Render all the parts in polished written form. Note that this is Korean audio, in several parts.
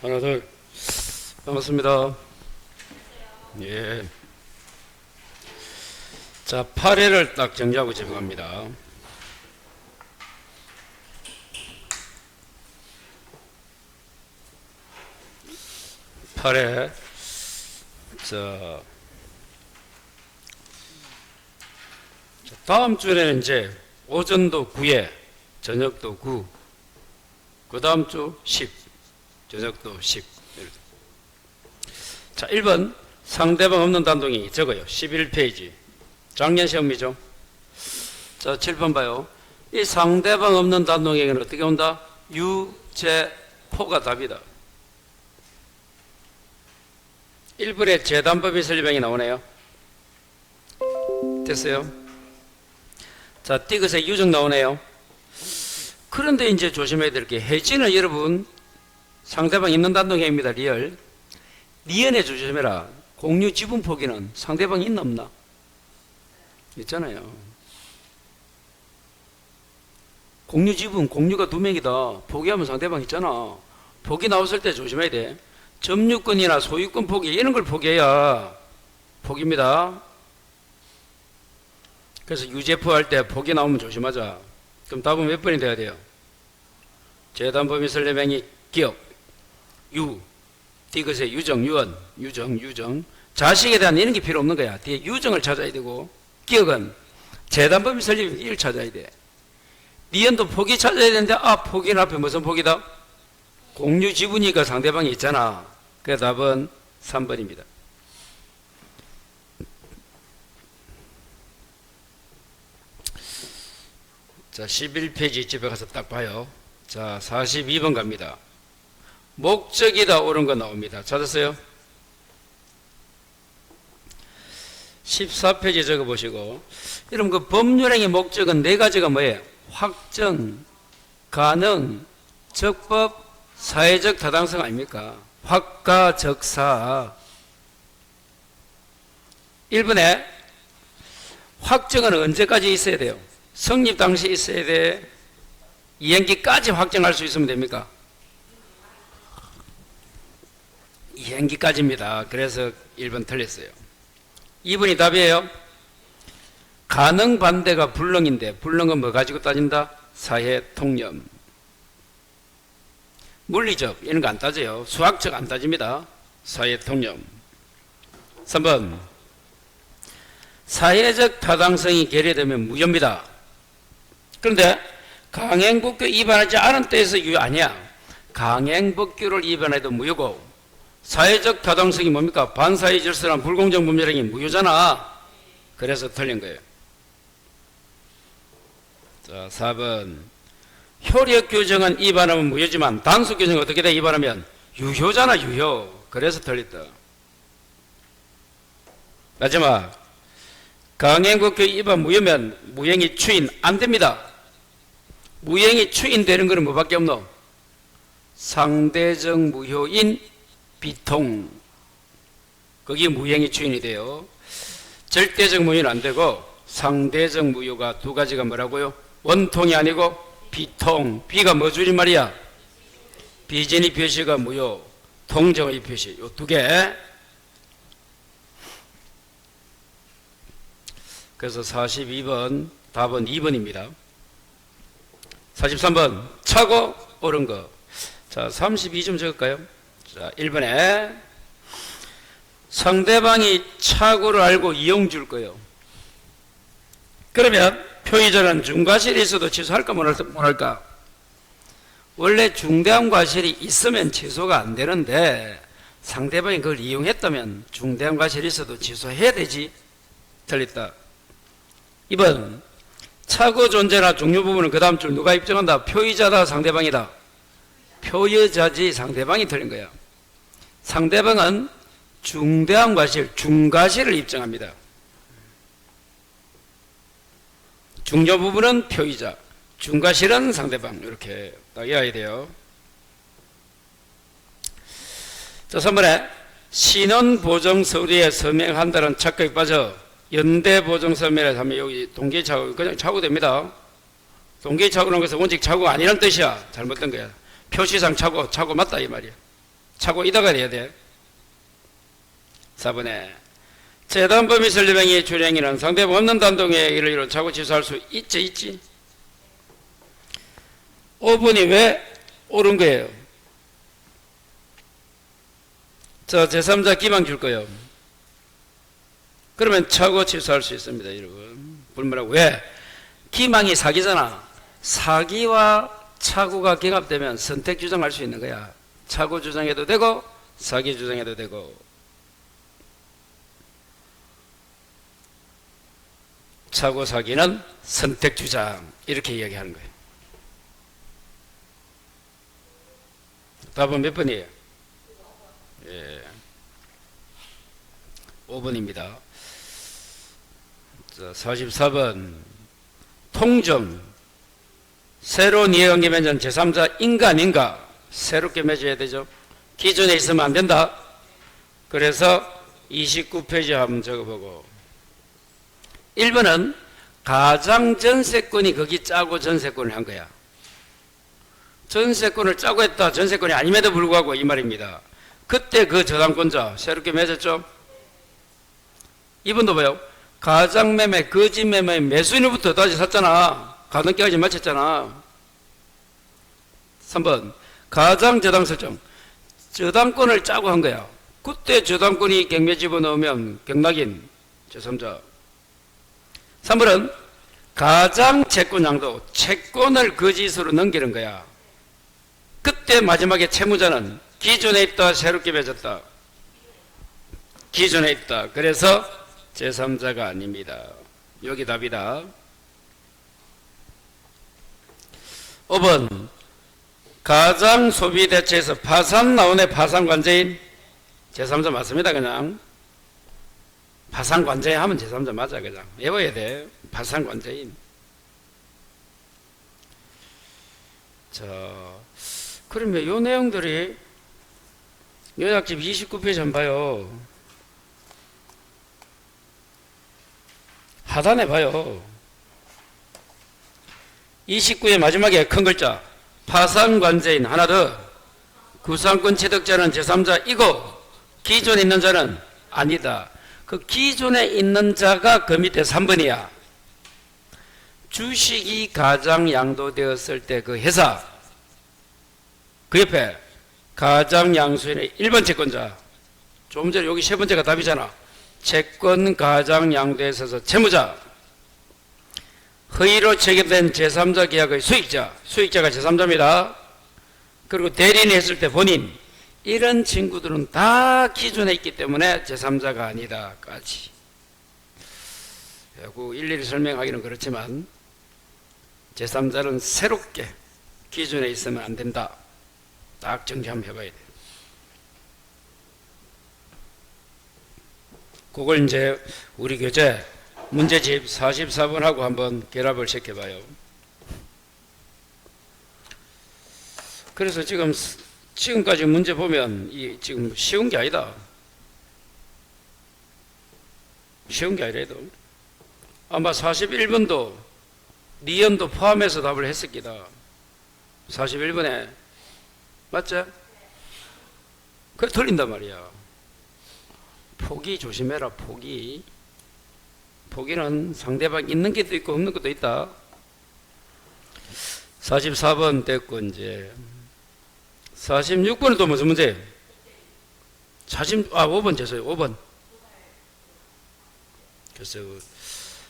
하나, 둘. 반갑습니다. 예. 자, 8회를 딱 정리하고 집에 갑니다. 자, 다음 주에는 이제 오전도 9에 저녁도 9, 그 다음 주 10, 저녁도 10. 자, 1번 상대방 없는 단동이 적어요. 11페이지. 작년 시험이죠. 자, 7번 봐요. 이 상대방 없는 단동에게는 어떻게 온다? 유제포가 답이다. 1번에 재단법인 설명이 나오네요. 됐어요? 자, 띠긋에 유정 나오네요. 그런데 이제 조심해야 될 게 해지는 여러분 상대방 있는 단동행입니다. 리얼. 리언에 조심해라. 공유 지분 포기는 상대방이 있나 없나? 있잖아요. 공유 지분, 공유가 2명이다. 포기하면 상대방 있잖아. 포기 나왔을 때 조심해야 돼. 점유권이나 소유권 포기 이런 걸 포기해야 포기입니다. 그래서 유제포 할 때 포기 나오면 조심하자. 그럼 답은 몇 번이 돼야 돼요? 재단법인 설명이 기억, 유, 띠것의 유정, 유언, 유정. 자식에 대한 이런 게 필요 없는 거야. 뒤에 유정을 찾아야 되고, 기억은 재단법인 설립 1 찾아야 돼. 니언도 포기 찾아야 되는데, 포기는 앞에 무슨 포기다? 공유 지분이니까 상대방이 있잖아. 그 답은 3번입니다. 자, 11페이지 집에 가서 딱 봐요. 자, 42번 갑니다. 목적이다 옳은 거 나옵니다. 찾았어요? 14페이지 적어보시고, 여러분 그 법률행위 목적은 4가지가 뭐예요? 확정, 가능, 적법, 사회적 타당성 아닙니까? 확가적사. 1번에 확정은 언제까지 있어야 돼요? 성립 당시 있어야 돼? 이행기까지 확정할 수 있으면 됩니까? 이행기까지입니다. 그래서 1번 틀렸어요. 2번이 답이에요. 가능 반대가 불능인데 불능은 뭐 가지고 따진다? 사회 통념. 물리적 이런 거 안 따져요. 수학적 안 따집니다. 사회 통념. 3번 사회적 타당성이 결여되면 무효입니다. 그런데 강행법규 위반하지 않은 때에서 유효 아니야. 강행법규를 위반해도 무효고 사회적 타당성이 뭡니까? 반사회 질서란 불공정 법률행위 무효잖아. 그래서 틀린 거예요. 자, 4번 효력 규정은 위반하면 무효지만 단수 규정은 어떻게 돼? 위반하면 유효잖아. 유효. 그래서 틀렸다. 마지막 강행법규 위반 무효면 무행이 추인 안 됩니다. 무행이 추인되는 것은 뭐밖에 없노? 상대적 무효인 비통. 거기에 무행이 추인이 돼요. 절대적 무효는 안 되고 상대적 무효가 2가지가 뭐라고요? 원통이 아니고 비통. 비가 뭐 줄임말이야? 비진의 표시가 무효, 통정의 표시. 요 2개. 그래서 42번 답은 2번입니다. 43번 차고 옳은 거. 자, 32점 적을까요? 자, 1번에 상대방이 착오를 알고 이용 줄 거예요. 그러면 표의자는 중과실이 있어도 취소할까 못할까? 원래 중대한 과실이 있으면 취소가 안 되는데 상대방이 그걸 이용했다면 중대한 과실이 있어도 취소해야 되지. 틀렸다. 2번 착오 존재나 종료 부분은 그 다음 줄 누가 입증한다? 표의자다 상대방이다? 표의자지. 상대방이 틀린 거야. 상대방은 중대한 과실, 중과실을 입증합니다. 중요 부분은 표의자, 중과실은 상대방. 이렇게 딱 이해해야 돼요. 자, 3번에 신원보정 서류에 서명한다는 착각에 빠져 연대보정 서명을 하면 여기 동기착오, 그냥 착오 됩니다. 동기착오라는 것은 원칙 착오가 아니란 뜻이야. 잘못된 거야. 표시상 착오 맞다 이 말이야. 차고 이다가 돼야 돼. 4번에 재단범위 설립행위 출행위는 상대방 없는 단독의 이를 차고 취소할 수 있지. 5번이 왜 옳은 거예요? 자, 제3자 기망 줄 거예요. 그러면 차고 취소할 수 있습니다, 여러분. 불문하고. 왜? 기망이 사기잖아. 사기와 차고가 경합되면 선택 주장할 수 있는 거야. 차고 주장해도 되고 사기 주장해도 되고. 차고 사기는 선택 주장, 이렇게 이야기하는 거예요. 답은 몇 번이에요? 예. 5번입니다. 자, 44번. 통점. 새로운 이해관계 맺은 제3자 인간인가? 새롭게 맺어야 되죠. 기존에 있으면 안 된다. 그래서 29페이지 한번 적어보고. 1번은 가장 전세권이 거기 짜고 전세권을 한 거야. 전세권을 짜고 했다. 전세권이 아님에도 불구하고 이 말입니다. 그때 그 저당권자 새롭게 맺었죠. 2번도 봐요. 가장매매, 거짓매매 매수인으로부터 다시 샀잖아. 가등기까지 마쳤잖아. 3번 가장저당 설정. 저당권을 짜고 한 거야. 그때 저당권이 경매 집어넣으면 경락인 제3자. 3번은 가장 채권양도 채권을 거짓으로 넘기는 거야. 그때 마지막에 채무자는 기존에 있다 새롭게 맺었다. 기존에 있다. 그래서 제3자가 아닙니다. 여기 답이다. 5번 가장 소비 대체에서 파산 나오네. 파산 관제인 제3자 맞습니다. 그냥 파산 관제인 하면 제3자 맞아. 그냥 외워야 돼. 파산 관제인. 자, 그러면 요 내용들이 요약집 29페이지 한번 봐요. 하단에 봐요. 29의 마지막에 큰 글자 파산관제인 하나 더. 구상권 취득자는 제3자이고 기존에 있는 자는 아니다. 그 기존에 있는 자가 그 밑에 3번이야. 주식이 가장 양도되었을 때 그 회사 그 옆에 가장 양수인의 1번 채권자. 조금 전에 여기 세 번째가 답이잖아. 채권 가장 양도에 있어서 채무자. 허위로 체결된 제3자 계약의 수익자. 수익자가 제3자입니다. 그리고 대리인이 했을 때 본인. 이런 친구들은 다 기존에 있기 때문에 제3자가 아니다까지. 그 일일이 설명하기는 그렇지만 제3자는 새롭게 기존에 있으면 안 된다. 딱 정리 한번 해봐야 돼요. 그걸 이제 우리 교재 문제집 44번하고 한번 결합을 시켜봐요. 그래서 지금까지 문제 보면 지금 쉬운 게 아니다. 쉬운 게 아니래도 아마 41번도 니은도 포함해서 답을 했을 기다. 41번에 맞죠? 그래 틀린단 말이야. 포기 조심해라. 포기는 상대방 있는 것도 있고 없는 것도 있다. 44번 됐고 이제 46번은 또 무슨 문제예요? 5번 죄송해요. 5번. 그래서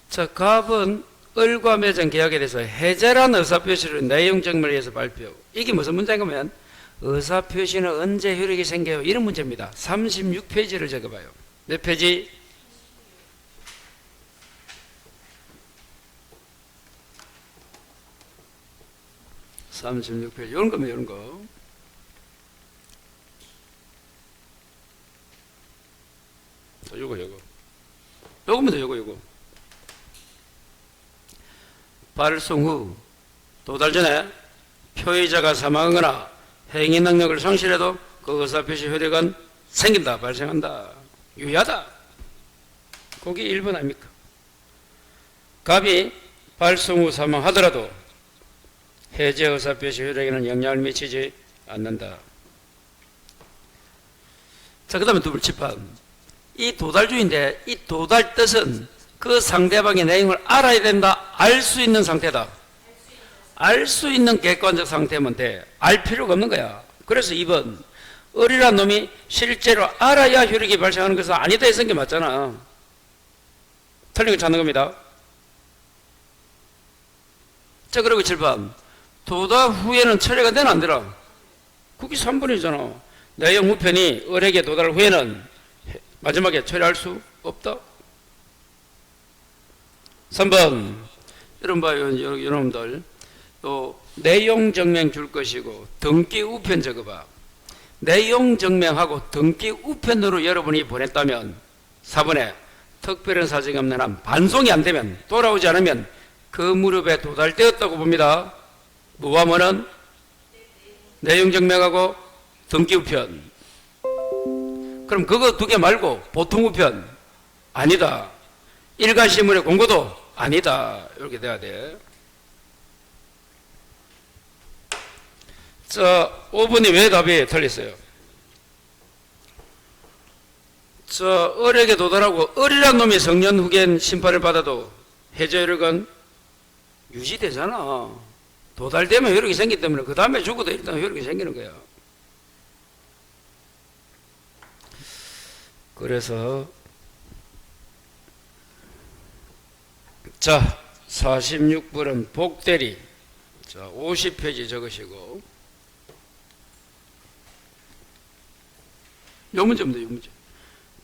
자, 갑은 을과 맺은 계약에 대해서 해제란 의사표시를 내용 증명을 위해서 발표. 이게 무슨 문제냐면 의사표시는 언제 효력이 생겨요? 이런 문제입니다. 36페이지를 적어봐요. 몇 페이지? 36페이지. 이런 거면 이런 거. 요겁니다. 요거. 발송 후 두 달 전에 표의자가 사망하거나 행위 능력을 상실해도 그 의사표시 효력은 생긴다. 발생한다. 유효하다. 그게 1번 아닙니까? 갑이 발송 후 사망하더라도 해제 의사표시 효력에는 영향을 미치지 않는다. 자, 그 다음에 두불치판. 이 도달주의인데 이 도달 뜻은 그 상대방의 내용을 알아야 된다. 알 수 있는 상태다. 알 수 있는 객관적 상태면 돼. 알 필요가 없는 거야. 그래서 2번. 을이란 놈이 실제로 알아야 효력이 발생하는 것은 아니다 했은 게 맞잖아. 틀린 거 찾는 겁니다. 자, 그리고 7번. 도달 후에는 처리가 되나 안 되나? 그게 3번이잖아. 내용 우편이 을에게 도달 후에는 마지막에 처리할 수 없다. 3번. 여러분 봐요, 여러분들. 또 내용 증명 줄 것이고 등기 우편 적어봐. 내용 증명하고 등기 우편으로 여러분이 보냈다면 4번에 특별한 사정이 없는 한 반송이 안 되면 돌아오지 않으면 그 무렵에 도달되었다고 봅니다. 뭐와 뭐는? 내용 증명하고 등기 우편. 그럼 그거 두 개 말고 보통 우편 아니다. 일간신문의 공고도 아니다. 이렇게 돼야 돼. 자, 5번이 왜 답이 틀렸어요? 자, 을에게 도달하고 을이란 놈이 성년 후견 심판을 받아도 해제효력은 유지되잖아. 도달되면 효력이 생기기 때문에 그 다음에 죽어도 일단 효력이 생기는 거야. 그래서 자, 46번은 복대리. 자, 50페이지 적으시고 요 문제입니다. 요 문제.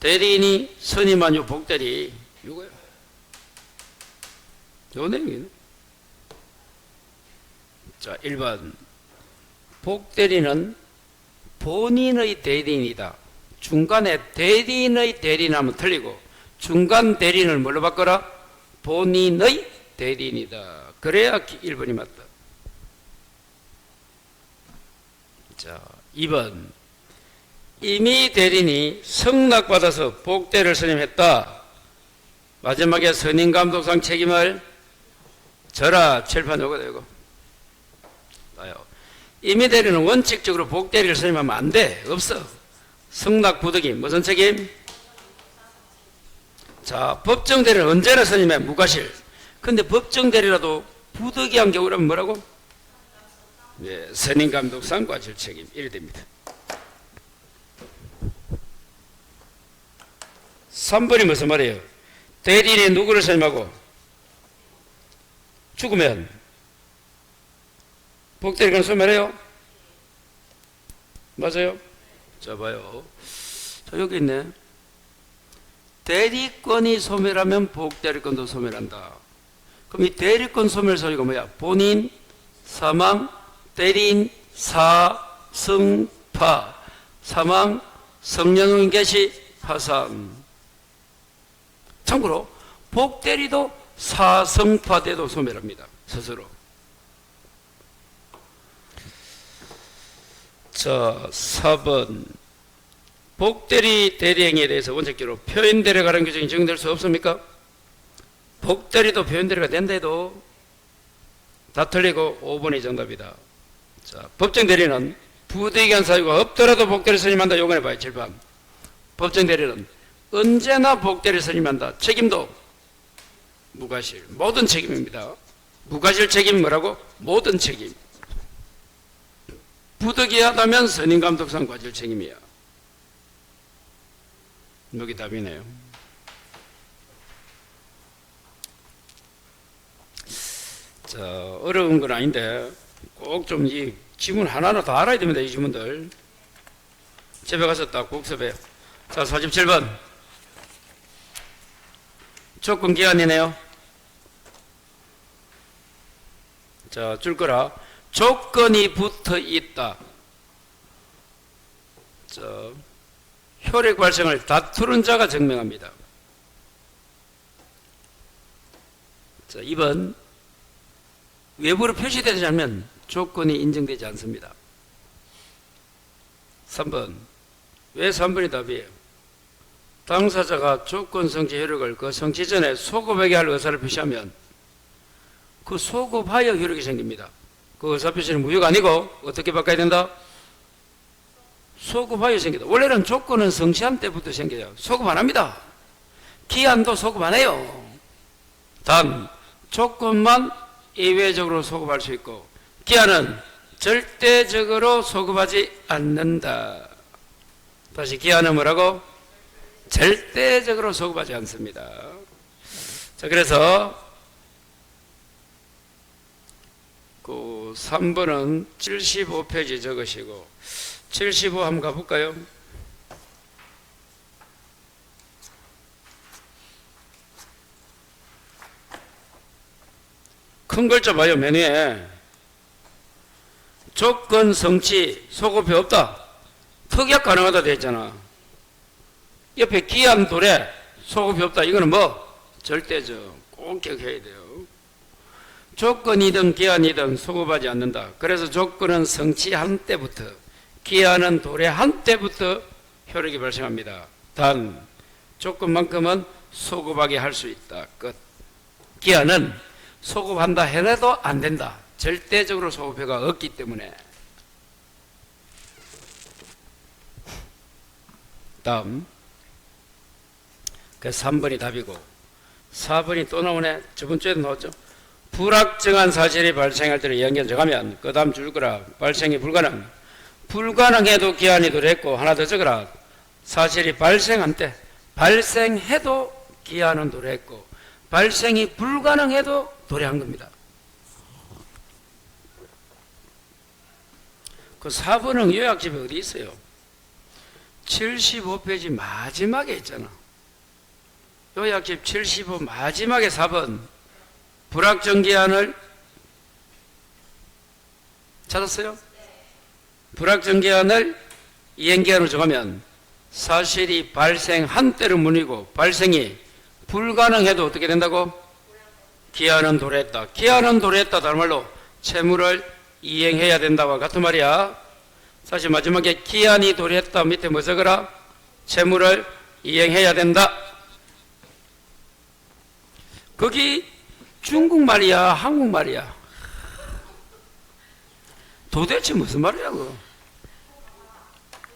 대리인이 선임한 요 복대리 이거야. 요 내용이네. 자, 1번. 복대리는 본인의 대리인이다. 중간에 대리인의 대리인하면 틀리고 중간 대리인을 뭘로 바꿔라? 본인의 대리인이다. 그래야 1번이 맞다. 자, 2번. 이미 대리인이 승낙받아서 복대를 선임했다. 마지막에 선임감독상 책임을 져라. 칠판 요거다 요거. 봐요. 이미 대리는 원칙적으로 복대리를 선임하면 안 돼. 없어. 승낙 부득이 무슨 책임? 자, 법정 대리는 언제나 선임해? 무과실. 근데 법정 대리라도 부득이한 경우라면 뭐라고? 예, 선임감독상 과실 책임. 이래 됩니다. 3번이 무슨 말이에요? 대리인이 누구를 선임하고 죽으면 복대리관 소멸해요? 맞아요? 자, 봐요. 자, 여기 있네. 대리권이 소멸하면 복대리권도 소멸한다. 그럼 이 대리권 소멸 소리가 뭐야? 본인, 사망, 대리인, 사승파, 사망, 성년후인 개시, 파산. 참고로 복대리도 사성파대도 소멸합니다. 스스로. 자, 4번. 복대리 대리행위에 대해서 원칙적으로 표현대리에 관한 규정이 적용될 수 없습니까? 복대리도 표현대리가 된다 해도 다 틀리고 5번이 정답이다. 자, 법정대리는 부득이한 사유가 없더라도 복대리 선임한다. 요번에 봐요. 7번. 법정대리는 언제나 복대리 선임한다. 책임도 무과실. 모든 책임입니다. 무과실 책임 뭐라고? 모든 책임. 부득이하다면 선임감독상 과실 책임이야. 여기 답이네요. 자, 어려운 건 아닌데 꼭 좀 이 지문 하나하나 다 알아야 됩니다. 이 지문들. 집에 가서 딱 복습해요. 자, 47번. 조건기한이네요. 자, 줄 거라. 조건이 붙어 있다. 자, 효력 발생을 다투는 자가 증명합니다. 자, 2번. 외부로 표시되지 않으면 조건이 인정되지 않습니다. 3번. 왜 3번이 답이에요? 당사자가 조건 성취 효력을 그 성취 전에 소급하게 할 의사를 표시하면 그 소급하여 효력이 생깁니다. 그 의사 표시는 무효가 아니고 어떻게 바꿔야 된다? 소급하여 생기다. 원래는 조건은 성취한 때부터 생겨요. 소급 안 합니다. 기한도 소급 안 해요. 단 조건만 예외적으로 소급할 수 있고 기한은 절대적으로 소급하지 않는다. 다시 기한은 뭐라고? 절대적으로 소급하지 않습니다. 자, 그래서 그 3번은 75페이지 적으시고 75 한번 가볼까요? 큰 글자 봐요. 맨 위에 조건 성취 소급이 없다. 특약 가능하다 되어 있잖아. 옆에 기한 도래 소급이 없다. 이거는 뭐? 절대적. 꼭 기억해야 돼요. 조건이든 기한이든 소급하지 않는다. 그래서 조건은 성취한 때부터 기한은 도래한 때부터 효력이 발생합니다. 단 조건만큼은 소급하게 할 수 있다. 끝. 기한은 소급한다 해도 안 된다. 절대적으로 소급효가 없기 때문에. 다음 그 3번이 답이고 4번이 또 나오네. 저번 주에도 나왔죠. 불확정한 사실이 발생할 때를 연결 정하면 그 다음 줄 거라. 발생이 불가능해도 기한이 도래했고 하나 더 적어라. 사실이 발생한 때 발생해도 기한은 도래했고 발생이 불가능해도 도래한 겁니다. 그 4번은 요약집에 어디 있어요? 75페이지 마지막에 있잖아. 요약집 75 마지막에 4번 불확정 기한을 찾았어요? 불확정 기한을 이행기한으로 정하면 사실이 발생한 때를 문이고 발생이 불가능해도 어떻게 된다고? 기한은 도래했다. 기한은 도래했다. 다른 말로 채무를 이행해야 된다와 같은 말이야. 사실 마지막에 기한이 도래했다 밑에 뭐 적어라? 채무를 이행해야 된다. 거기 중국말이야 한국말이야? 도대체 무슨 말이야 그거?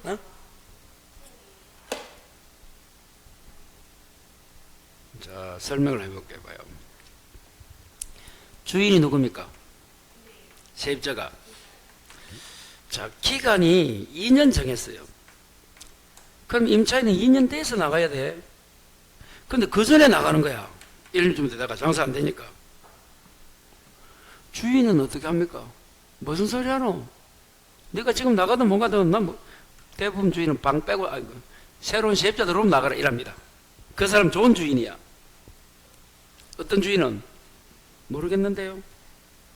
어? 자, 설명을 해볼게요. 봐요. 주인이 누굽니까? 세입자가. 자, 기간이 2년 정했어요. 그럼 임차인은 2년 돼서 나가야 돼. 근데 그 전에 나가는 거야. 1년쯤 되다가 장사 안 되니까. 주인은 어떻게 합니까? 무슨 소리 하노? 내가 지금 나가든 못 가든 난 뭐, 대부분 주인은 방 빼고 새로운 세입자 들어오면 나가라 이랍니다. 그 사람 좋은 주인이야. 어떤 주인은 모르겠는데요.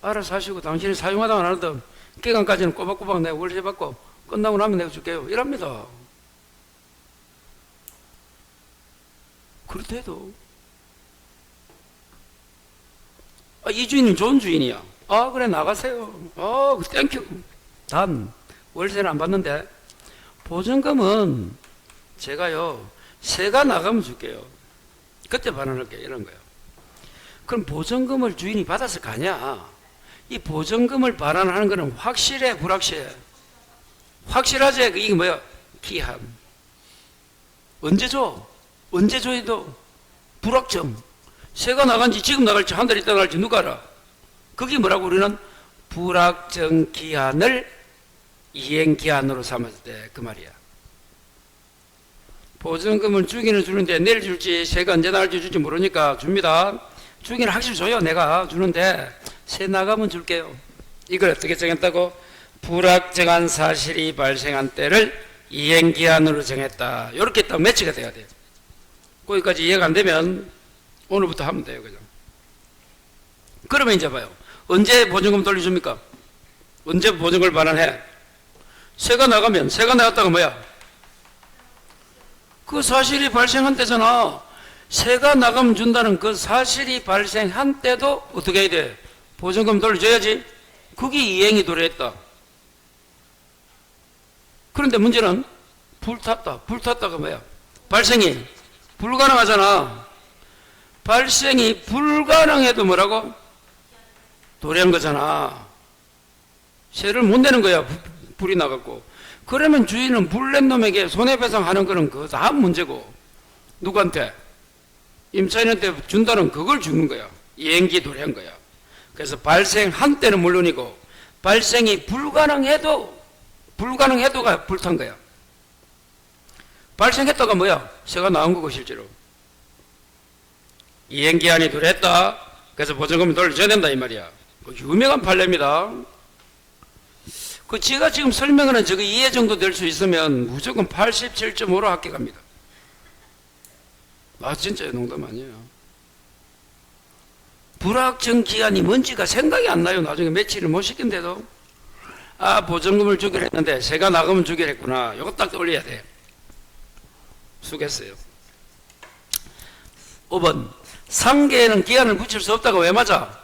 알아서 하시고 당신이 사용하다 안 하든 기간까지는 꼬박꼬박 내가 월세 받고 끝나고 나면 내가 줄게요. 이랍니다. 그렇대도 이 주인은 좋은 주인이야. 그래 나가세요. 땡큐. 단 월세는 안 받는데 보증금은 제가요 새가 나가면 줄게요. 그때 반환할게요. 이런 거예요. 그럼 보증금을 주인이 받아서 가냐? 이 보증금을 반환하는 거는 확실해 불확실해? 확실하지. 이게 뭐야? 기한. 언제 줘? 언제 줘도 불확정. 새가 나간지 지금 나갈지 한 달 있다 나갈지 누가 알아? 그게 뭐라고 우리는 불확정 기한을 이행기한으로 삼았을 때 그 말이야. 보증금을 주기는 주는데 내일 줄지 새가 언제 나갈지 줄지 모르니까 줍니다. 주기는 확실히 줘요. 내가 주는데 새 나가면 줄게요. 이걸 어떻게 정했다고? 불확정한 사실이 발생한 때를 이행기한으로 정했다. 이렇게 딱 매치가 돼야 돼요. 거기까지 이해가 안 되면 오늘부터 하면 돼요. 그죠? 그러면 이제 봐요. 언제 보증금 돌려줍니까? 언제 보증금을 반환해? 새가 나가면, 새가 나갔다가 뭐야? 그 사실이 발생한 때잖아. 새가 나가면 준다는 그 사실이 발생한 때도 어떻게 해야 돼? 보증금 돌려줘야지. 그게 이행이 도래했다. 그런데 문제는 불탔다. 불탔다가 뭐야? 발생이 불가능하잖아. 발생이 불가능해도 뭐라고? 도래한 거잖아. 새를 못 내는 거야. 불이 나갔고. 그러면 주인은 불낸 놈에게 손해배상하는 거는 그 다음 문제고, 누구한테? 임차인한테 준다는 그걸 주는 거야. 이행기 도래한 거야. 그래서 발생한 때는 물론이고 발생이 불가능해도가 불탄 거야. 발생했다가 뭐야? 새가 나온 거고 실제로. 이행기한이 도래했다. 그래서 보증금을 돌려줘야 된다 이 말이야. 그 유명한 판례입니다. 그 제가 지금 설명하는 저거 이해 정도 될 수 있으면 무조건 87.5로 합격합니다. 아 진짜 농담 아니에요. 불확정 기간이 뭔지가 생각이 안 나요. 나중에 며칠을 못 시킨데도 아 보증금을 주기로 했는데 새가 나가면 주기로 했구나. 이거 딱 떠올려야 돼. 수고했어요. 5번 상계에는 기한을 붙일 수 없다고 왜 맞아?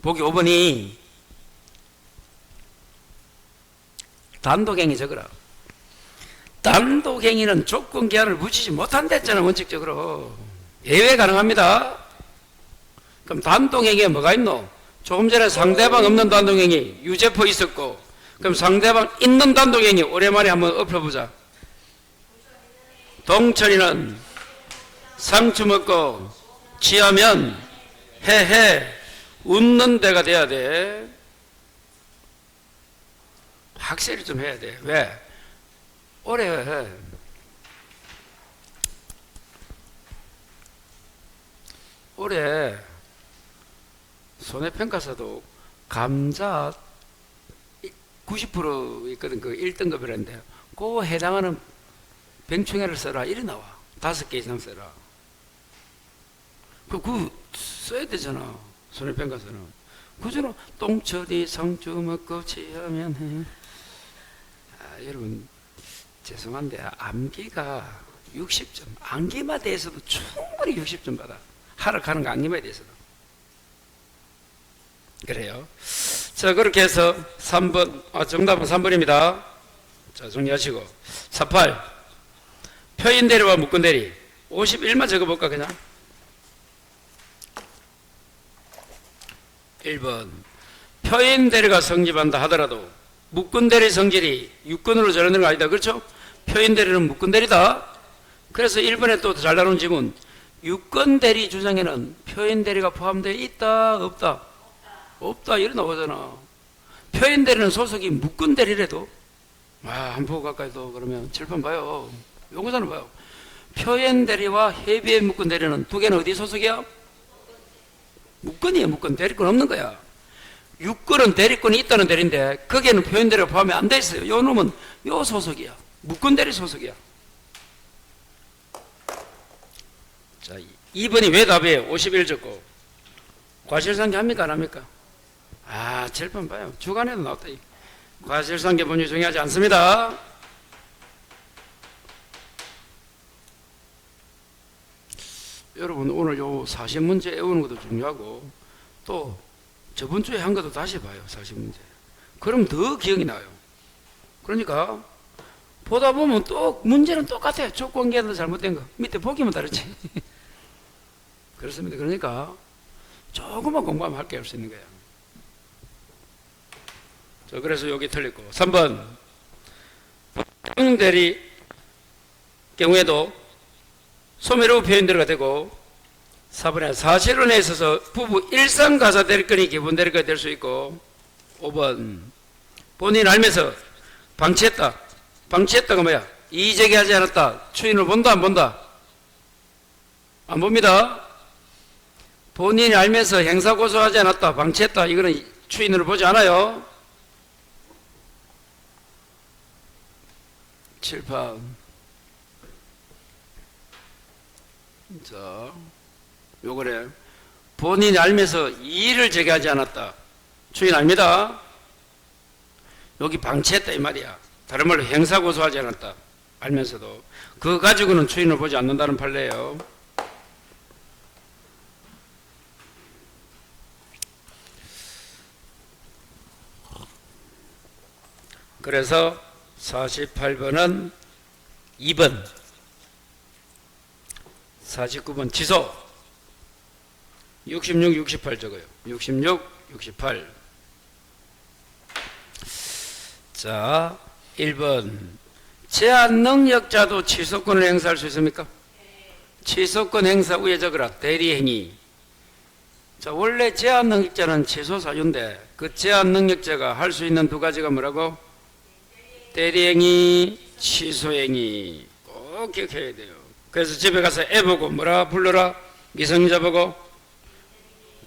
보기 5번이 단독행위 적으라. 단독행위는 조건 기한을 붙이지 못한댔잖아. 원칙적으로 예외 가능합니다. 그럼 단독행위에 뭐가 있노? 조금 전에 상대방 없는 단독행위 유죄포 있었고, 그럼 상대방 있는 단독행위 오랜만에 한번 엎혀보자. 동철이는 상추 먹고 취하면 헤헤 웃는 데가 돼야 돼. 확실히 좀 해야 돼. 왜? 올해 손해평가서도 감자 90% 있거든. 그 1등급이라는데 그거 해당하는 병충해를 써라 이래 나와. 5개 이상 써라. 그거 써야 되잖아. 손해평가서는. 그저는 똥처리 상추 먹고 취하면 해. 아, 여러분 죄송한데 암기가 60점. 암기만 대해서도 충분히 60점 받아. 하락하는 거 암기만 대해서도. 그래요. 자, 그렇게 해서 3번, 정답은 3번입니다. 자, 정리하시고. 48. 표인대리와 묶은대리. 51만 적어볼까, 그냥? 1번. 표인대리가 성립한다 하더라도 묶은대리 성질이 유권으로 전환되는 거 아니다. 그렇죠? 표인대리는 묶은대리다. 그래서 1번에 또 잘 나눈 지문. 유권대리 주장에는 표인대리가 포함되어 있다, 없다? 없다, 이래 나오잖아. 표인대리는 소속이 묶은대리래도. 한번 보고 갈까요? 그러면 칠판 봐요. 용어사는 봐요. 표인대리와 회비의 묶은대리는 두 개는 어디 소속이야? 묶은이에요. 묶은. 대리권 없는 거야. 유권은 대리권이 있다는 대리인데 거기에는 표인대리가 포함이 안 돼 있어요. 요 놈은 요 소속이야. 묶은대리 소속이야. 자, 2번이 왜 답이에요? 51 적고. 과실상계 합니까? 안 합니까? 칠판 봐요. 주간에도 나왔다. 과실상계 본유 중요하지 않습니다. 여러분 오늘 요 40문제 외우는 것도 중요하고 또 저번 주에 한 것도 다시 봐요. 40문제. 그럼 더 기억이 나요. 그러니까 보다 보면 또 문제는 똑같아요. 조건계도 잘못된 거. 밑에 보기만 다르지. 그렇습니다. 그러니까 조금만 공부하면 할 게 할 수 있는 거예요. 자, 그래서 여기 틀렸고 3번 보증대리 경우에도 소매로 표현대리가 되고 4번에 사실혼에 있어서 부부 일상가사 대리권이 기본 대리권이 될 수 있고 5번 본인 알면서 방치했다. 방치했다가 뭐야? 이의제기하지 않았다. 추인을 본다 안 본다? 안 봅니다. 본인이 알면서 행사고소하지 않았다. 방치했다. 이거는 추인으로 보지 않아요. 7번. 자, 요거래. 본인이 알면서 이의를 제기하지 않았다. 추인 압니다. 여기 방치했다 이 말이야. 다른 말로 행사고소하지 않았다. 알면서도. 그거 가지고는 추인을 보지 않는다는 판례예요. 그래서 48번은 2번, 49번 지소, 66, 68 적어요. 66, 68. 자, 1번. 제한 능력자도 취소권을 행사할 수 있습니까? 취소권 행사 위에 적으라. 대리행위. 자, 원래 제한 능력자는 취소 사유인데 그 제한 능력자가 할 수 있는 두 가지가 뭐라고? 대리행위, 취소행위. 꼭 기억해야 돼요. 그래서 집에 가서 애 보고 뭐라 불러라? 미성년자 보고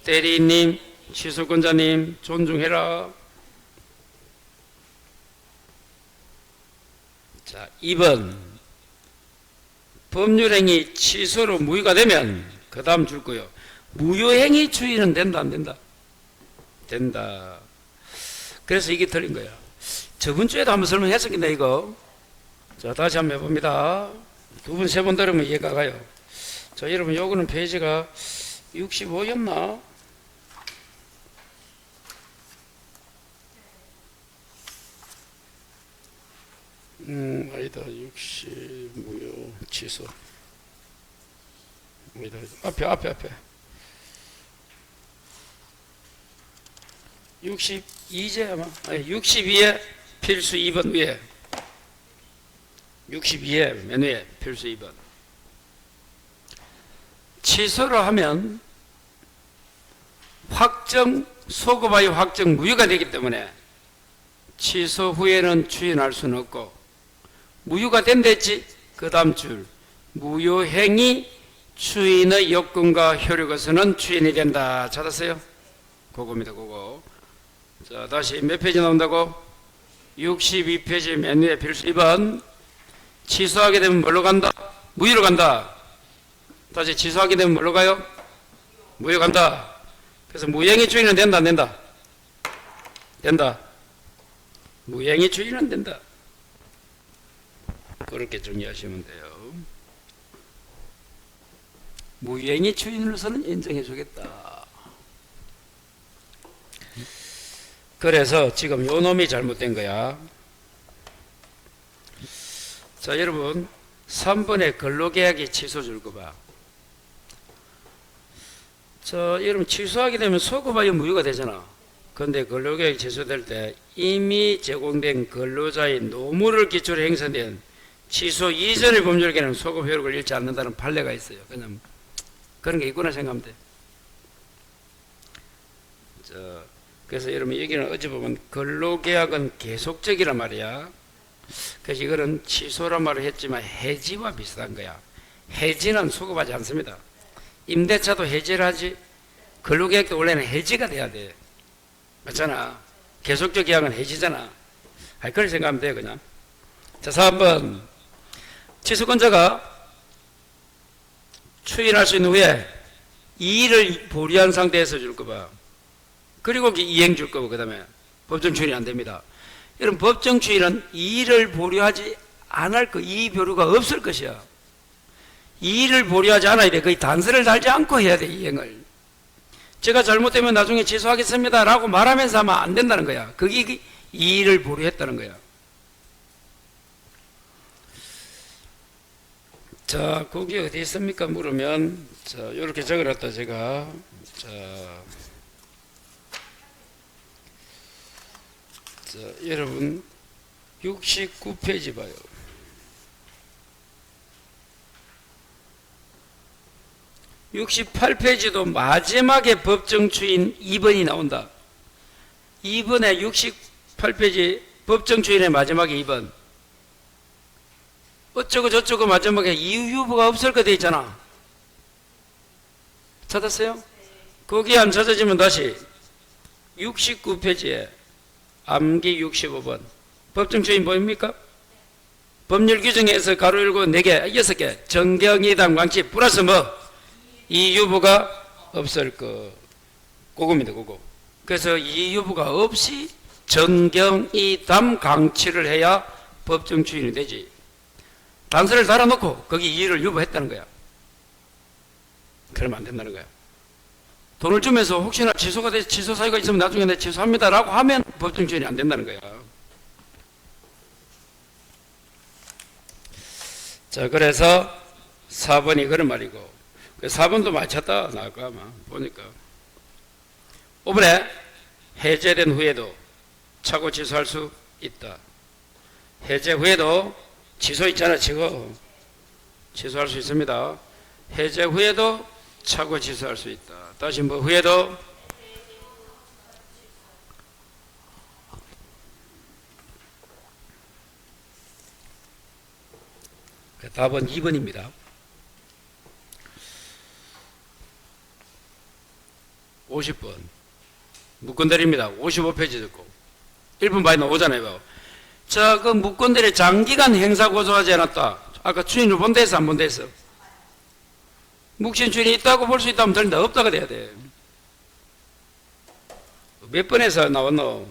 대리인님, 취소권자님 존중해라. 자, 2번. 법률행위 취소로 무효가 되면 그 다음 줄 거요. 무효행위 추인은 된다 안 된다? 된다. 그래서 이게 틀린 거야. 저번 주에도 한번 설명했었겠네 이거. 자, 다시 한번 해봅니다. 두 번, 세 번 들으면 이해가 가요. 자, 여러분 요거는 페이지가 65였나? 아니다. 60 무효 취소. 아니다. 앞에 62제 아마. 아니, 62에 필수 2번 위에. 62에 맨 위에 필수 2번. 취소를 하면 확정, 소급하여 확정 무효가 되기 때문에 취소 후에는 추인할 수는 없고, 무효가 된댔지. 그 다음 줄. 무효행위 추인의 요건과 효력에서는 추인이 된다. 찾았어요? 그겁니다. 그거. 자, 다시 몇 페이지 나온다고? 62페이지 맨 위에 필수 2번. 취소하게 되면 뭘로 간다? 무효로 간다. 다시 취소하게 되면 뭘로 가요? 무효 간다. 그래서 무행위 추인은 된다 안 된다? 된다. 무행위 추인은 된다. 그렇게 정리하시면 돼요. 무행위 추인으로서는 인정해 주겠다. 그래서 지금 요 놈이 잘못된 거야. 자, 여러분 3번에 근로계약이 취소 줄 거 봐. 자, 여러분 취소하게 되면 소급하여 무효가 되잖아. 그런데 근로계약이 취소될 때 이미 제공된 근로자의 노무를 기초로 행사된 취소 이전의 법률계는 소급 효력을 잃지 않는다는 판례가 있어요. 그냥 그런 게 있구나 생각하면 돼. 자, 그래서 여러분 여기는 어찌 보면 근로계약은 계속적이란 말이야. 그래서 이거는 취소란 말을 했지만 해지와 비슷한 거야. 해지는 소급하지 않습니다. 임대차도 해지를 하지, 근로계약도 원래는 해지가 돼야 돼. 맞잖아. 계속적 계약은 해지잖아. 그렇게 생각하면 돼 그냥. 자, 4번. 취소권자가 추인할 수 있는 후에 이의를 보류한 상태에서 줄 거 봐. 그리고 이행 줄 거고, 그 다음에 법정 추인이 안 됩니다. 여러분 법정 추인은 이의를 보류하지 않을 거, 이의 보류가 없을 것이야. 이의를 보류하지 않아야 돼. 거의 단서를 달지 않고 해야 돼, 이행을. 제가 잘못되면 나중에 취소하겠습니다 라고 말하면서 하면 안 된다는 거야. 그게 이의를 보류했다는 거야. 자, 거기 어디 있습니까? 물으면, 자, 요렇게 적어놨다, 제가. 자, 여러분, 69페이지 봐요. 68페이지도 마지막에 법정 추인 2번이 나온다. 2번에 68페이지 법정 추인의 마지막에 2번. 어쩌고 저쩌고 마지막에 이유 유보가 없을 거 돼 있잖아. 찾았어요? 거기 안 찾아지면 다시 69페이지에 암기 65번. 법정 추인 보입니까? 법률 규정에서 가로 열고 4개, 6개. 정경이당 광치 플러스 뭐? 이 유보가 없을 거. 그겁니다, 그거. 그래서 이 유보가 없이 정경이담 강치를 해야 법정 추인이 되지. 단서를 달아놓고 거기 이의를 유보했다는 거야. 그러면 안 된다는 거야. 돈을 주면서 혹시나 취소가 돼서 취소 사유가 있으면 나중에 내 취소합니다 라고 하면 법정 추인이 안 된다는 거야. 자, 그래서 4번이 그런 말이고, 4번도 맞췄다 나올까 아마 보니까. 5번에 해제된 후에도 차고 취소할 수 있다. 해제 후에도 취소 있잖아. 취소할 수 있습니다. 해제 후에도 차고 취소할 수 있다. 다시 뭐 후에도 답은 2번입니다. 50번 무건대리입니다. 55페이지 듣고 1분 반이 나오잖아요. 자, 그 무건대리 장기간 행사 고소하지 않았다. 아까 추인을 본 데서 안 본 데서 묵신 추인이 있다고 볼 수 있다면 들린다. 없다가 돼야 돼. 몇 번에서 나왔노?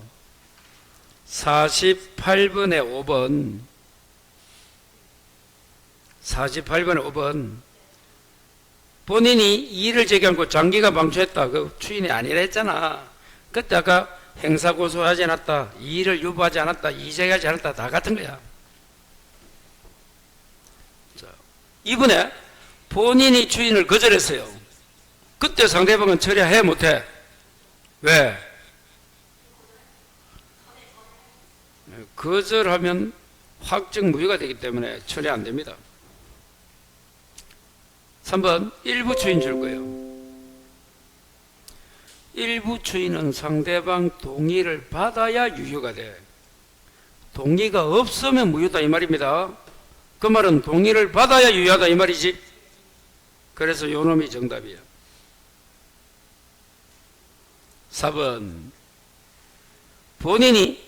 48번에 5번. 48번에 5번. 본인이 이의를 제기하고 장기간 방치했다. 그 추인이 아니라 했잖아. 그때 아까 행사 고소하지 않았다. 이의를 유보하지 않았다. 이의 제기하지 않았다. 다 같은 거야. 자, 이번에 본인이 추인을 거절했어요. 그때 상대방은 처리해 못해? 왜? 거절하면 확정 무효가 되기 때문에 처리 안 됩니다. 3번 일부 추인 줄 거예요. 일부 추인은 상대방 동의를 받아야 유효가 돼. 동의가 없으면 무효다 이 말입니다. 그 말은 동의를 받아야 유효하다 이 말이지. 그래서 요 놈이 정답이야. 4번 본인이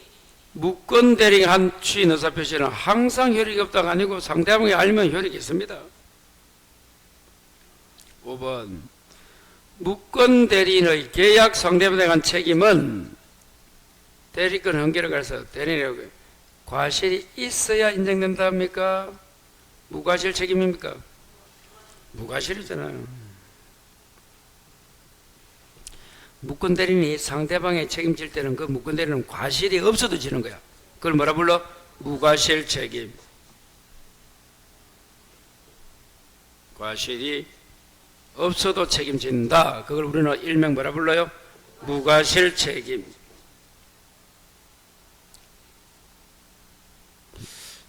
무건 대리한 추인 의사표시는 항상 효력이 없다가 아니고 상대방이 알면 효력이 있습니다. 5번 무건 대리인의 계약 상대방에 대한 책임은 대리권 헌결에 가서 대리인의 과실이 있어야 인정된답니까? 무과실 책임입니까? 무과실이잖아요. 무건 대리인이 상대방의 책임질 때는 그 무건 대리인은 과실이 없어도 지는 거야. 그걸 뭐라 불러? 무과실 책임. 과실이 없어도 책임진다. 그걸 우리는 일명 뭐라 불러요? 무과실 책임.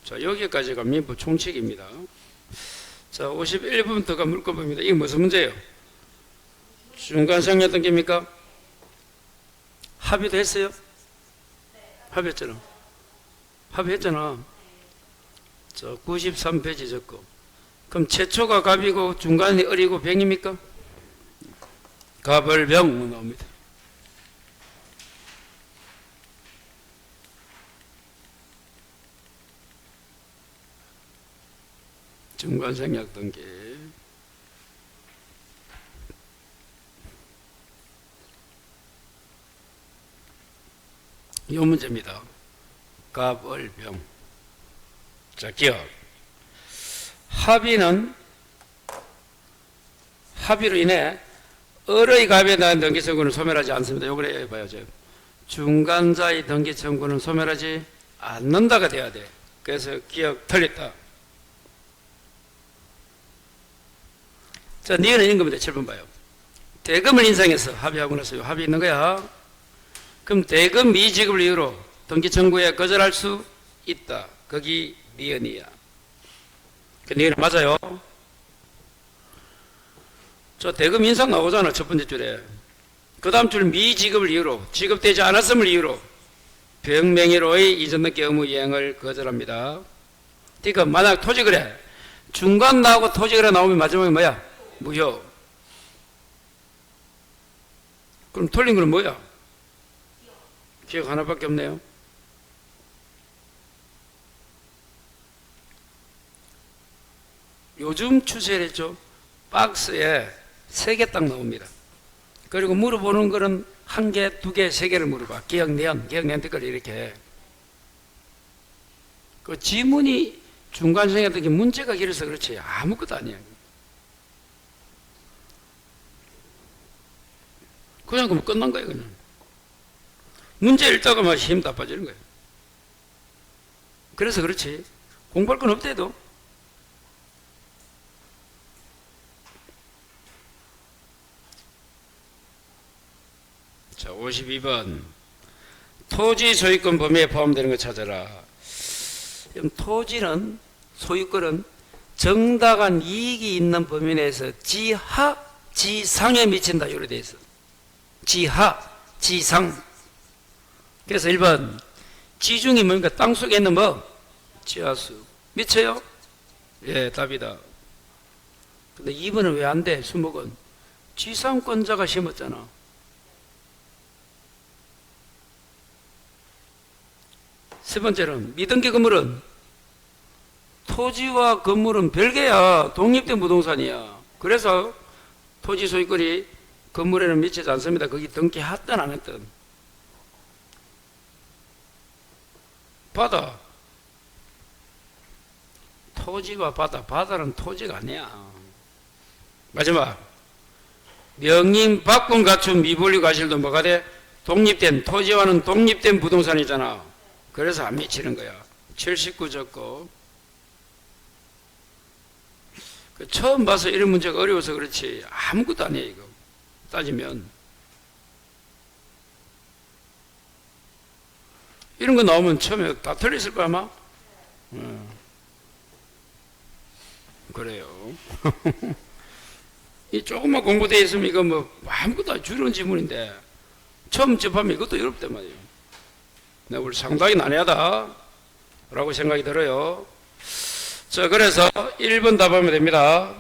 자, 여기까지가 민법 총칙입니다. 자, 51번부터가 물권법입니다. 이게 무슨 문제예요? 중간상여 등기입니까? 합의도 했어요? 합의했잖아. 합의했잖아. 자, 93페이지 적고. 그럼 최초가 갑이고 중간이 을이고 병입니까? 갑을병 나옵니다. 중간생략 등기. 이 문제입니다. 갑을병. 자, 기억. 합의로 인해 을의 갑에 대한 등기 청구는 소멸하지 않습니다. 요걸 해봐야죠. 중간자의 등기 청구는 소멸하지 않는다가 돼야 돼. 그래서 기억 틀렸다. 자, 니은은 있는 겁니다. 7번 봐요. 대금을 인상해서 합의하고 나서 합의 있는 거야. 그럼 대금 미지급을 이유로 등기 청구에 거절할 수 있다. 거기 니은이야. 그 니은 맞아요. 저 대금 인상 나오잖아. 첫 번째 줄에. 그 다음 줄 미지급을 이유로, 지급되지 않았음을 이유로 병명의로의 이전 등기 의무 이행을 거절합니다. 그러니까 만약 토지거래 중간 나오고 토지거래 나오면 마지막에 뭐야? 무효. 그럼 틀린 건 뭐야? 기억 하나밖에 없네요. 요즘 추세랬죠. 박스에 3개 딱 나옵니다. 그리고 물어보는 거는 1개, 2개, 3개를 물어봐. 기억 내연 댓글 이렇게. 그 지문이 중간생했던 게 문제가 길어서 그렇지 아무것도 아니야. 그냥 그럼 끝난 거예요. 그냥 문제 읽다가 막 힘 다 빠지는 거예요. 그래서 그렇지 공부할 건 없대도. 자, 52번 토지 소유권 범위에 포함되는 거 찾아라. 그럼 토지는, 소유권은 정당한 이익이 있는 범위 내에서 지하, 지상에 미친다. 이렇게 돼 있어. 지하, 지상. 그래서 1번 지중이 뭡니까? 땅속에 있는 뭐? 지하수. 미쳐요? 예, 답이다. 근데 2번은 왜 안 돼? 수목은 지상권자가 심었잖아. 세 번째는 미등기 건물은 토지와 건물은 별개야. 독립된 부동산이야. 그래서 토지 소유권이 건물에는 미치지 않습니다. 거기 등기했든 안 했든. 바다, 토지와 바다. 바다는 토지가 아니야. 마지막 명인 박분 갖춘 미분리 과실도 뭐가 돼? 독립된, 토지와는 독립된 부동산이잖아. 그래서 안 미치는 거야. 79 적고. 처음 봐서 이런 문제가 어려워서 그렇지 아무것도 아니에요. 이거 따지면 이런 거 나오면 처음에 다 틀렸을 거야 아마. 그래요. 이 조금만 공부되어 있으면 이거 뭐 아무것도 줄여온 지문인데 처음 접하면 이것도 어렵단 말이에요. 내가 우리 상당히 난해하다 라고 생각이 들어요. 자, 그래서 1번 답하면 됩니다.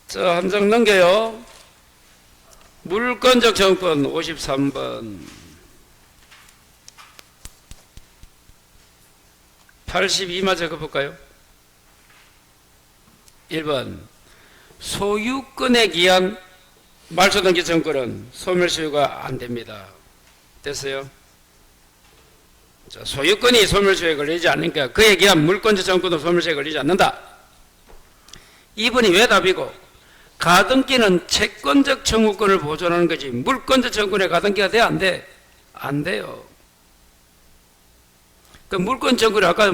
자, 한 장 넘겨요. 물권적 정권 53번. 82마 적어볼까요? 1번 소유권에 기한 말소등기 정권은 소멸시효가 안됩니다. 됐어요? 자, 소유권이 소멸시효에 걸리지 않으니까 그에 기한 물권적 정권도 소멸시효에 걸리지 않는다. 2번이 왜 답이고 가등기는 채권적 청구권을 보존하는 거지 물권적 정권에 가등기가 돼? 안 돼? 안 돼요. 그 물권 정권이 아까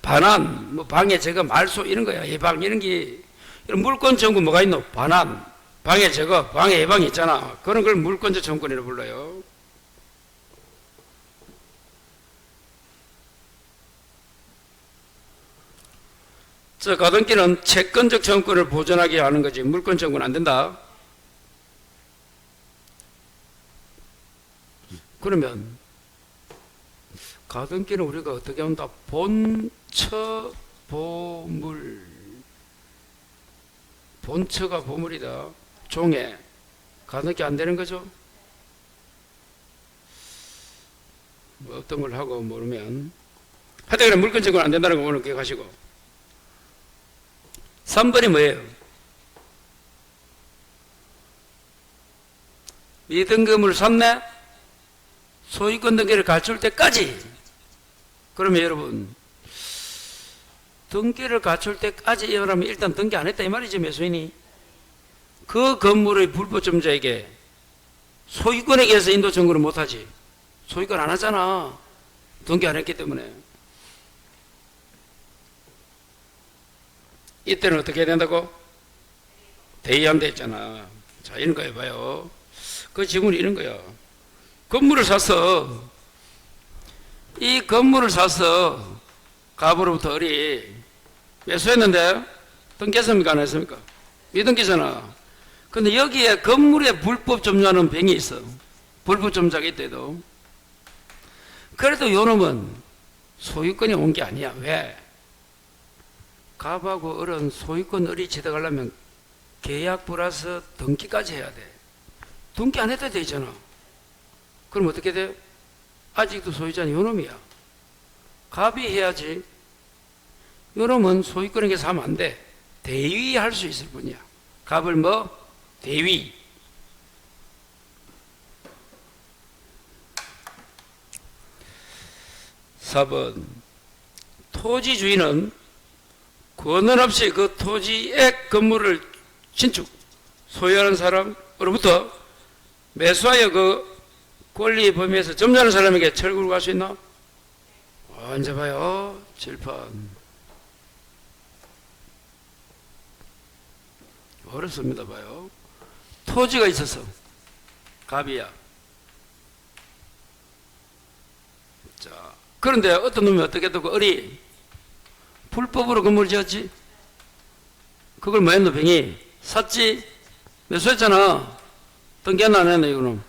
반환, 뭐 방해 제거, 말소 이런 거야. 예방 이런 게 이런 물권 정권 뭐가 있노? 반환, 방해 제거, 방해 예방이 있잖아. 그런 걸 물권적 정권이라고 불러요. 자, 가등기는 채권적 정권을 보존하게 하는 거지 물권 정권은 안 된다. 그러면 가등기는 우리가 어떻게 한다? 본처 보물. 본처가 보물이다. 종에 가등기 안 되는 거죠? 뭐 어떤 걸 하고 모르면 하여튼 그래 물권 정권 안 된다는 거 오늘 기억하시고 3번이 뭐예요? 미등기물을 샀네? 소유권 등기를 갖출 때까지. 그러면 여러분 등기를 갖출 때까지 이러면 일단 등기 안 했다 이 말이지 매수인이. 그 건물의 불법점자에게 소유권에 의해서 인도 청구를 못하지. 소유권 안 하잖아. 등기 안 했기 때문에. 이때는 어떻게 해야 된다고? 대의한다 했잖아. 자, 이런 거 해봐요. 그 지문이 이런 거야. 건물을 사서 이 건물을 사서 갑으로부터 을이 매수했는데 등기했습니까? 안 했습니까? 미등기잖아. 근데 여기에 건물에 불법 점유하는 병이 있어. 불법 점자가 있대도. 그래도 요놈은 소유권이 온 게 아니야. 왜? 갑하고 을은 소유권 을이 취득하려면 계약 플러스 등기까지 해야 돼. 등기 안 해도 되잖아. 그럼 어떻게 돼? 아직도 소유자는 요놈이야. 갑이 해야지. 요놈은 소유권에게 사면 안 돼. 대위할 수 있을 뿐이야. 갑을 뭐? 대위. (4번) 토지 주인은 권한 없이 그 토지의 건물을 신축, 소유하는 사람으로부터 매수하여 그 권리 범위에서 점유하는 사람에게 철구를 갈 수 있나? 언제 봐요? 7번. 어렵습니다. 봐요. 토지가 있어서 갑이야. 그런데 어떤 놈이 어떻게 듣고 어리 불법으로 건물을 지었지? 그걸 뭐 했노? 병이 샀지? 매수했잖아. 등기 안 했네 이거는.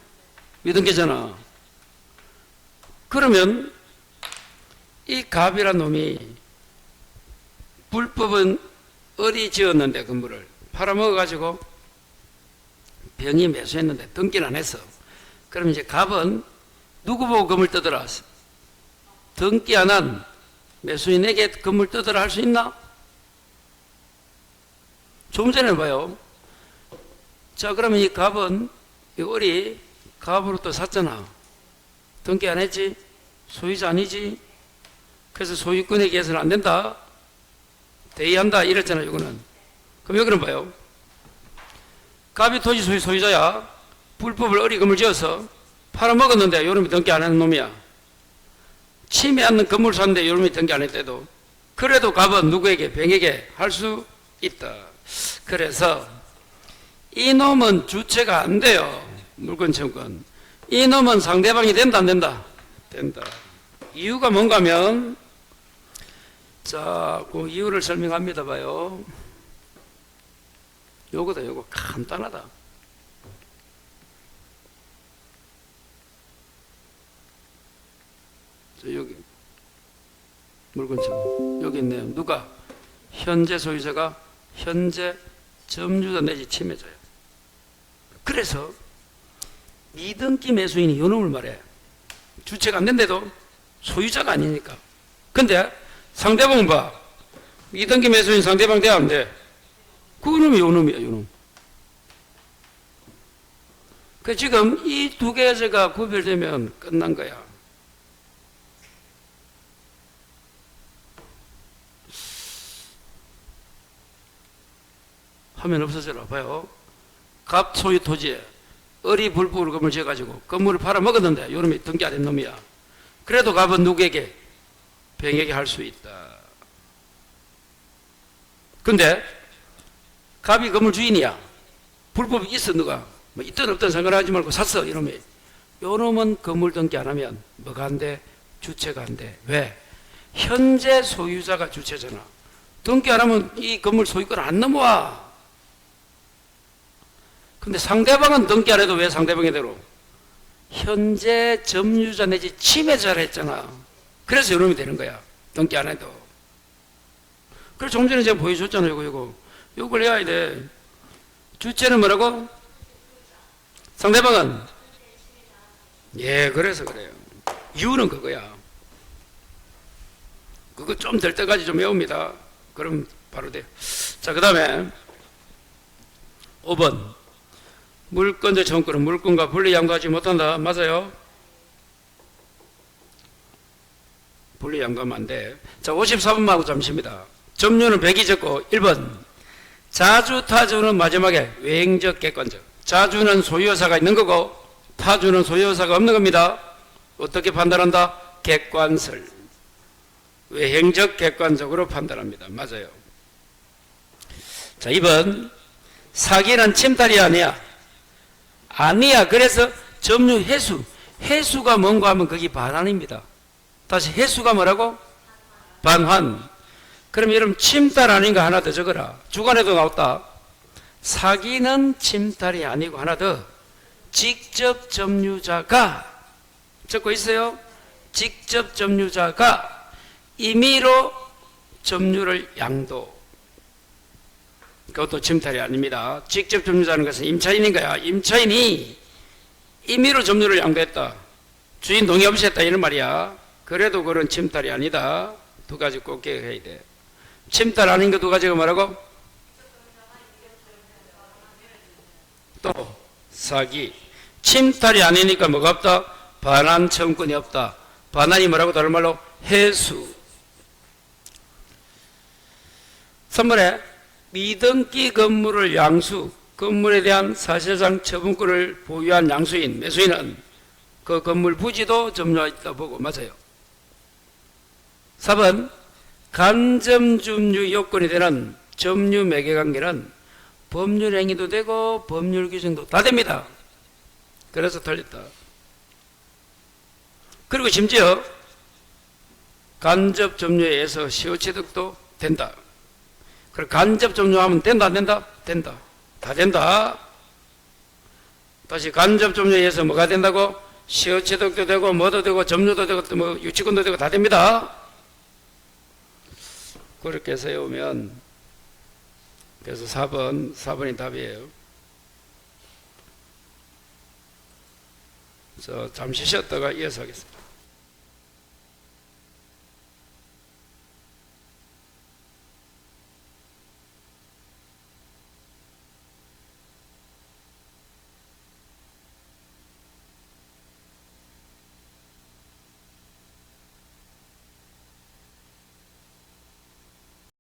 미등기잖아. 그러면 이 갑이란 놈이 불법은 어리 지었는데 건물을 팔아먹어가지고 병이 매수했는데 등기는 안 했어. 그럼 이제 갑은 누구 보고 건물 뜯으라? 등기 안 한 매수인에게 건물 뜯으라 할 수 있나? 좀 전에 봐요. 자, 그러면 이 갑은 이 어리 갑으로부터 샀잖아. 등기 안 했지? 소유자 아니지? 그래서 소유권에게 해서는 안 된다. 대의한다 이랬잖아. 이거는. 그럼 여기는 봐요. 갑이 토지 소유자야. 불법을 어리 건물 지어서 팔아먹었는데 요놈이 등기 안 하는 놈이야. 침해 않는 건물 샀는데 요놈이 등기 안 했대도 그래도 갑은 누구에게? 병에게 할 수 있다. 그래서 이놈은 주체가 안 돼요. 물권 청구권. 이놈은 상대방이 된다 안 된다? 된다. 이유가 뭔가 하면 자, 그 이유를 설명합니다. 봐요. 요거다. 요거 간단하다. 자, 여기 물건처럼 여기 있네요. 누가? 현재 소유자가 현재 점유자 내지 침해자예요. 그래서 미등기 매수인이 요놈을 말해. 주체가 안 된데도 소유자가 아니니까. 근데 상대방은 봐. 미등기 매수인 상대방 돼야 안 돼. 그 놈이 요놈이야, 요놈. 그 지금 이 두 개가 구별되면 끝난 거야. 화면 없어져라. 봐요. 갑 소유 토지에 어리 불법으로 건물을 지어가지고 건물을 팔아먹었는데 요놈이 등기 안 한 놈이야. 그래도 갑은 누구에게? 병에게 할 수 있다. 근데 갑이 건물 주인이야. 불법이 있어. 누가 뭐 있든 없든 상관하지 말고 샀어. 이놈이. 요놈은 건물 등기 안 하면 뭐가 안 돼? 주체가 안 돼. 왜? 현재 소유자가 주체잖아. 등기 안 하면 이 건물 소유권 안 넘어와. 근데 상대방은 등기 안 해도 왜 상대방이대로? 현재 점유자 내지 침해자를 했잖아. 그래서 요놈이 되는 거야. 등기 안 해도. 그래서 좀 전에 제가 보여줬잖아요. 요걸 해야 돼. 주체는 뭐라고? 상대방은? 예, 그래서 그래요. 이유는 그거야. 그거 좀 될 때까지 좀 외웁니다. 그럼 바로 돼. 자, 그 다음에 5번. 물권자 청구권은 물권과 분리 양도하지 못한다. 맞아요? 분리 양도하면 안 돼. 자, 54번하고 잠시입니다. 점유는 100이 적고 1번. 자주 타주는 마지막에 외행적 객관적. 자주는 소유여사가 있는 거고 타주는 소유여사가 없는 겁니다. 어떻게 판단한다? 객관설. 외행적 객관적으로 판단합니다. 맞아요. 자, 2번. 사기는 침탈이 아니야. 아니야. 그래서 점유 해수. 해수가 뭔가 하면 거기 반환입니다. 다시 해수가 뭐라고? 반환. 그럼 여러분 침탈 아닌가 하나 더 적어라. 주간에도 나왔다. 사기는 침탈이 아니고 하나 더. 직접 점유자가 적고 있어요. 직접 점유자가 임의로 점유를 양도. 그것도 침탈이 아닙니다. 직접 점유자는 것은 임차인인 거야. 임차인이 임의로 점유를 양도했다. 주인 동의 없이 했다 이런 말이야. 그래도 그런 침탈이 아니다. 두 가지 꼭 기억해야 돼. 침탈 아닌 거 두 가지가 뭐라고? 또 사기. 침탈이 아니니까 뭐가 없다? 반환 청구권이 없다. 반환이 뭐라고 다른 말로? 해수. 3번에 미등기 건물을 양수, 건물에 대한 사실상 처분권을 보유한 양수인, 매수인은 그 건물 부지도 점유하였다 보고 맞아요. 4번 간점점유 요건이 되는 점유 매개관계는 법률 행위도 되고 법률 규정도 다 됩니다. 그래서 틀렸다. 그리고 심지어 간접 점유에 의해서 시효 취득도 된다. 그럼 간접 점유하면 된다, 안 된다? 된다. 다 된다. 다시 간접 점유에 의해서 뭐가 된다고? 시효 취득도 되고, 뭐도 되고, 점유도 되고, 또 뭐 유치권도 되고, 다 됩니다. 그렇게 해서 외우면, 그래서 4번이 답이에요. 잠시 쉬었다가 이어서 하겠습니다.